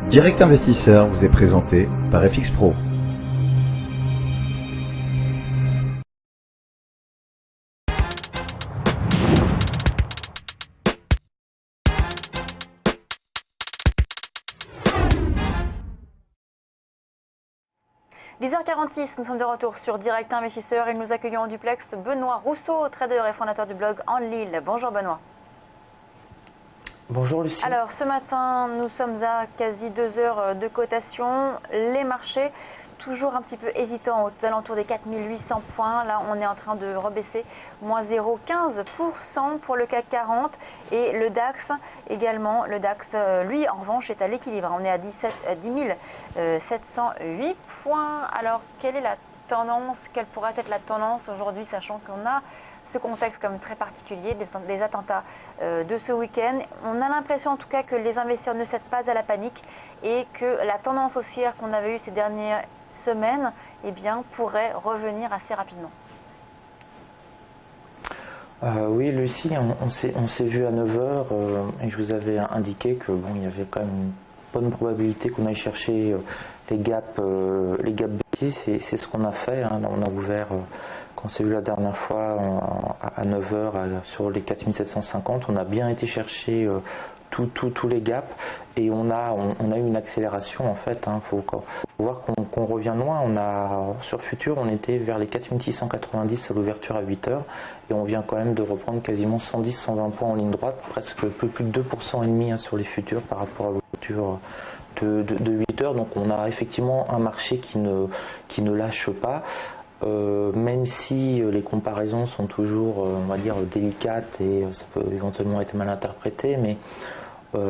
Direct Investisseur vous est présenté par FX Pro. « 10h46, nous sommes de retour sur Direct Investisseur et nous accueillons en duplex Benoît Rousseau, trader et fondateur du blog En Lille. Bonjour Benoît. Bonjour Lucie. Alors ce matin, nous sommes à quasi 2 heures de cotation. Les marchés, toujours un petit peu hésitants aux alentours des 4800 points. Là, on est en train de rebaisser, moins 0,15% pour le CAC 40 et le DAX également. Le DAX, lui, en revanche, est à l'équilibre. On est à 10 708 points. Alors, quelle est la tendance? Quelle pourrait être la tendance aujourd'hui, sachant qu'on a ce contexte comme très particulier, des attentats de ce week-end. On a l'impression en tout cas que les investisseurs ne cèdent pas à la panique et que la tendance haussière qu'on avait eue ces dernières semaines eh bien, pourrait revenir assez rapidement. Oui Lucie, on s'est vu à 9 h et je vous avais indiqué que bon, il y avait quand même une bonne probabilité qu'on aille chercher les gaps baissiers. C'est ce qu'on a fait, hein. On a ouvert on s'est vu la dernière fois à 9 h sur les 4750, on a bien été chercher tous les gaps et on a eu une accélération en fait. Faut voir qu'on revient loin. Sur Futur, on était vers les 4690 à l'ouverture à 8 h et on vient quand même de reprendre quasiment 110-120 points en ligne droite, presque plus de 2% et demi sur les futurs par rapport à l'ouverture de 8 h. Donc on a effectivement un marché qui ne lâche pas. Même si les comparaisons sont toujours, on va dire, délicates et ça peut éventuellement être mal interprété, mais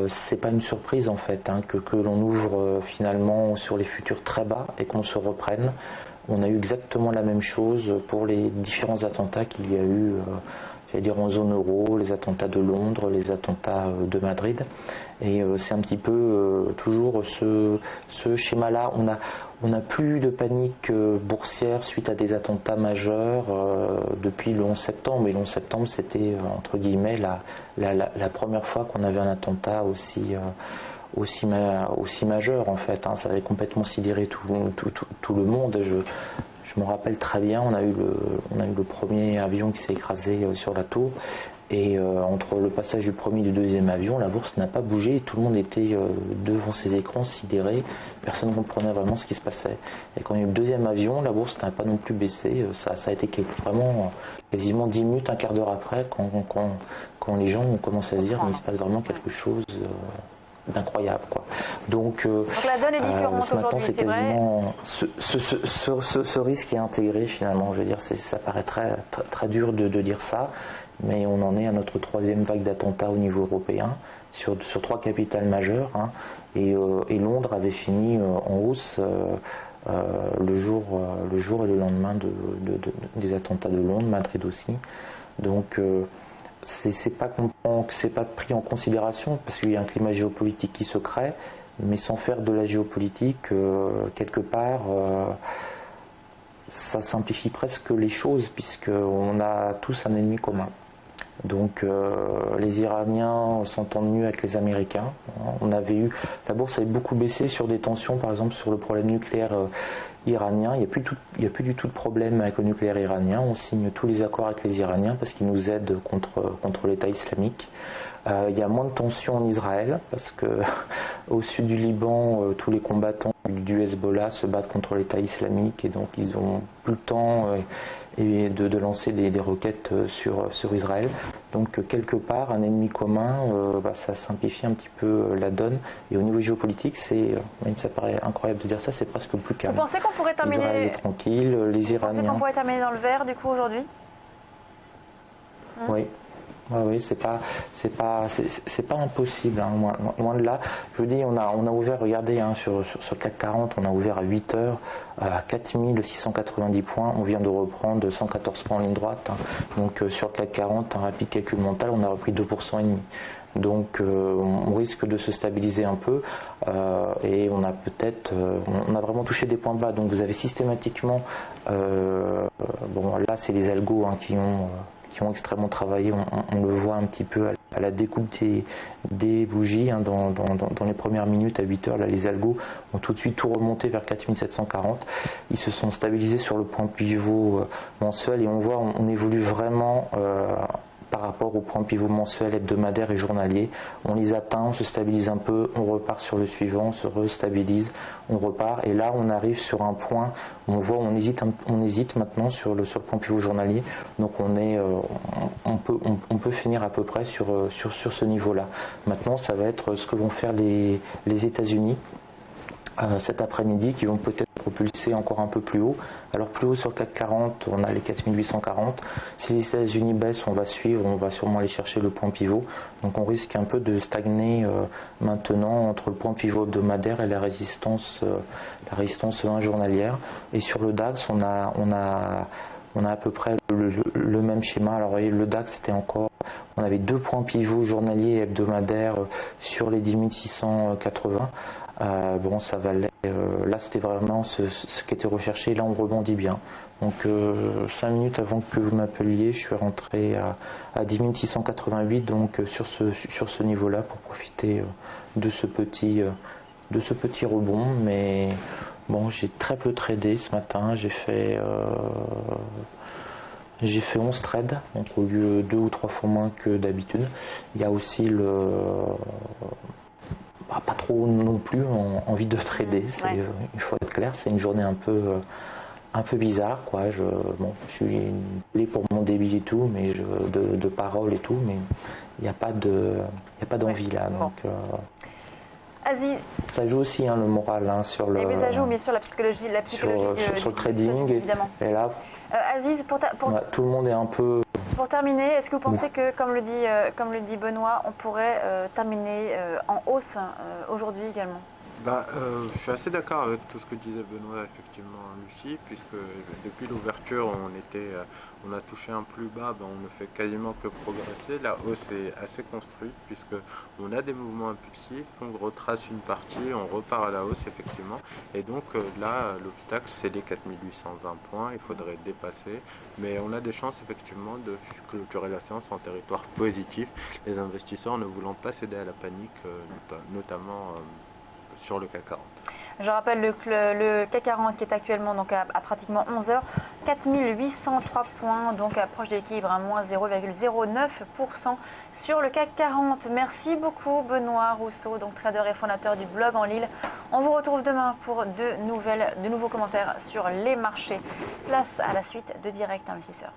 c'est pas une surprise en fait que l'on ouvre finalement sur les futurs très bas et qu'on se reprenne. On a eu exactement la même chose pour les différents attentats qu'il y a eu, j'allais dire en zone euro, les attentats de Londres, les attentats de Madrid. Et c'est un petit peu toujours ce schéma-là. On n'a plus de panique boursière suite à des attentats majeurs depuis le 11 septembre. Et le 11 septembre, c'était entre guillemets la première fois qu'on avait un attentat aussi majeur en fait. Ça avait complètement sidéré tout le monde. Je me rappelle très bien, on a eu le premier avion qui s'est écrasé sur la tour. Et entre le passage du premier et du deuxième avion, la bourse n'a pas bougé et tout le monde était devant ses écrans sidéré. Personne ne comprenait vraiment ce qui se passait. Et quand il y a eu le deuxième avion, la bourse n'a pas non plus baissé. Ça a été vraiment quasiment 10 minutes, un quart d'heure après, quand les gens ont commencé à se dire mais il se passe vraiment quelque chose d'incroyable, quoi. Donc la donne est différente ce matin, aujourd'hui, c'est quasiment ce risque est intégré finalement. Je veux dire, ça paraît très dur de dire ça, mais on en est à notre troisième vague d'attentats au niveau européen sur 3 capitales majeures, et Londres avait fini en hausse le jour et le lendemain des attentats de Londres, Madrid aussi. Donc c'est pas pris en considération parce qu'il y a un climat géopolitique qui se crée, mais sans faire de la géopolitique quelque part ça simplifie presque les choses puisqu'on a tous un ennemi commun. Donc les Iraniens s'entendent mieux avec les Américains. La bourse avait beaucoup baissé sur des tensions, par exemple sur le problème nucléaire iranien. Il n'y a plus du tout de problème avec le nucléaire iranien. On signe tous les accords avec les Iraniens parce qu'ils nous aident contre l'État islamique. Il y a moins de tensions en Israël parce que au sud du Liban, tous les combattants du Hezbollah se battent contre l'État islamique et donc ils ont plus le temps de lancer des roquettes sur Israël. Donc quelque part, un ennemi commun, ça simplifie un petit peu la donne. Et au niveau géopolitique, même si ça paraît incroyable de dire ça, c'est presque plus calme. Vous pensez qu'on pourrait terminer Israël est tranquille, les Iraniens... Vous pensez qu'on pourrait terminer dans le vert du coup aujourd'hui? Oui. Oui, c'est pas impossible, loin de là. Je vous dis, on a ouvert, regardez, sur le CAC 40, on a ouvert à 8 h à 4690 points, on vient de reprendre 114 points en ligne droite. Donc sur le CAC 40, un rapide calcul mental, on a repris 2% et demi. Donc on risque de se stabiliser un peu et on a vraiment touché des points bas. Donc vous avez systématiquement, là c'est les algos qui qui ont extrêmement travaillé. On le voit un petit peu à la découpe des bougies, hein, dans les premières minutes à 8 heures. Là, les algos ont tout de suite tout remonté vers 4740. Ils se sont stabilisés sur le point pivot mensuel et on voit on évolue vraiment par rapport au point pivot mensuel, hebdomadaire et journalier. On les atteint, on se stabilise un peu, on repart sur le suivant, on se restabilise, on repart. Et là, on arrive sur un point où on voit on hésite maintenant sur le point pivot journalier. Donc on peut finir à peu près sur ce niveau-là. Maintenant, ça va être ce que vont faire les États-Unis cet après-midi, qui vont peut-être propulser encore un peu plus haut. Alors plus haut sur le CAC 40, on a les 4840. Si les États-Unis baissent, on va suivre, on va sûrement aller chercher le point pivot. Donc on risque un peu de stagner maintenant entre le point pivot hebdomadaire et la résistance 1 journalière. Et sur le DAX, on a à peu près le même schéma. Alors vous voyez, le DAX, on avait 2 points pivots journaliers et hebdomadaires sur les 10 680. Bon, ça valait. Là, c'était vraiment ce qui était recherché. Là, on rebondit bien. Donc, 5 minutes avant que vous m'appeliez, je suis rentré à 10 688, donc sur ce niveau-là, pour profiter de ce petit rebond. Mais bon, j'ai très peu tradé ce matin. J'ai fait 11 trades, donc au lieu 2 ou 3 fois moins que d'habitude. Il y a aussi pas trop non plus envie de trader, il faut être clair, c'est une journée un peu bizarre, quoi. Je suis allé pour mon débit et tout, mais de parole et tout, mais il n'y a pas d'envie là. Donc, Aziz. Ça joue aussi, hein, le moral, hein, sur le. Mais ça joue bien sûr la psychologie sur le trading. Évidemment. Et là, Aziz, tout le monde est un peu. Pour terminer, est-ce que vous pensez que, comme le dit Benoît, on pourrait terminer en hausse aujourd'hui également? Je suis assez d'accord avec tout ce que disait Benoît, effectivement, Lucie, puisque depuis l'ouverture, on a touché un plus bas, on ne fait quasiment que progresser. La hausse est assez construite, puisque on a des mouvements impulsifs, on retrace une partie, on repart à la hausse, effectivement. Et donc là, l'obstacle, c'est les 4820 points, il faudrait dépasser. Mais on a des chances, effectivement, de clôturer la séance en territoire positif, les investisseurs ne voulant pas céder à la panique, notamment sur le CAC 40. Je rappelle le CAC 40 qui est actuellement donc à pratiquement 11 heures, 4803 points, donc approche de l'équilibre à moins 0,09% sur le CAC 40. Merci beaucoup Benoît Rousseau, donc trader et fondateur du blog en Lille. On vous retrouve demain pour de nouveaux commentaires sur les marchés. Place à la suite de Direct Investisseur.